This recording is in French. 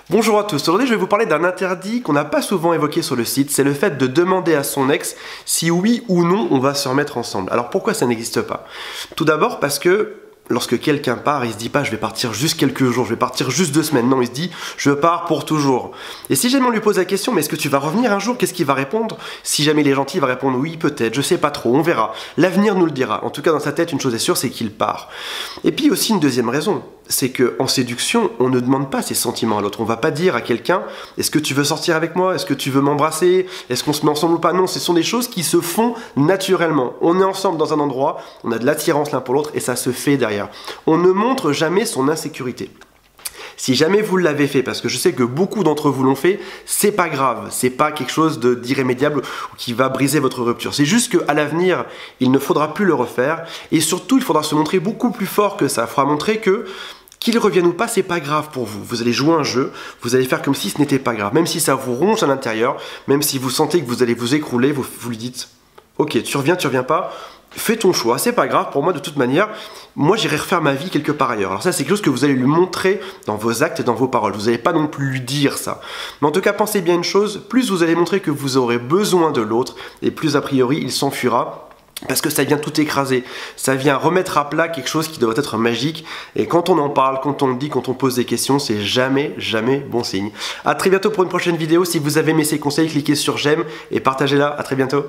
Bonjour à tous, aujourd'hui je vais vous parler d'un interdit qu'on n'a pas souvent évoqué sur le site, c'est le fait de demander à son ex si oui ou non on va se remettre ensemble. Alors pourquoi ça n'existe pas? Tout d'abord parce que lorsque quelqu'un part, il se dit pas je vais partir juste quelques jours, je vais partir juste 2 semaines, non, il se dit je pars pour toujours. Et si jamais on lui pose la question mais est-ce que tu vas revenir un jour, qu'est-ce qu'il va répondre? Si jamais il est gentil, il va répondre oui peut-être, je sais pas trop, on verra. L'avenir nous le dira, en tout cas dans sa tête une chose est sûre, c'est qu'il part. Et puis aussi une deuxième raison, c'est qu'en séduction, on ne demande pas ses sentiments à l'autre. On va pas dire à quelqu'un « Est-ce que tu veux sortir avec moi? Est-ce que tu veux m'embrasser? Est-ce qu'on se met ensemble ou pas ?» Non, ce sont des choses qui se font naturellement. On est ensemble dans un endroit, on a de l'attirance l'un pour l'autre et ça se fait derrière. On ne montre jamais son insécurité. Si jamais vous l'avez fait, parce que je sais que beaucoup d'entre vous l'ont fait, c'est pas grave, c'est pas quelque chose d'irrémédiable qui va briser votre rupture. C'est juste qu'à l'avenir, il ne faudra plus le refaire et surtout, il faudra se montrer beaucoup plus fort que ça. Il faudra montrer que qu'il revienne ou pas, c'est pas grave pour vous. Vous allez jouer un jeu, vous allez faire comme si ce n'était pas grave. Même si ça vous ronge à l'intérieur, même si vous sentez que vous allez vous écrouler, vous lui dites « Ok, tu reviens pas ?» Fais ton choix, c'est pas grave, pour moi de toute manière, moi j'irai refaire ma vie quelque part ailleurs. Alors ça c'est quelque chose que vous allez lui montrer dans vos actes et dans vos paroles, vous n'allez pas non plus lui dire ça. Mais en tout cas pensez bien une chose, plus vous allez montrer que vous aurez besoin de l'autre, et plus a priori il s'enfuira. Parce que ça vient tout écraser, ça vient remettre à plat quelque chose qui devrait être magique. Et quand on en parle, quand on le dit, quand on pose des questions, c'est jamais bon signe. A très bientôt pour une prochaine vidéo. Si vous avez aimé ces conseils, cliquez sur j'aime et partagez-la. A très bientôt.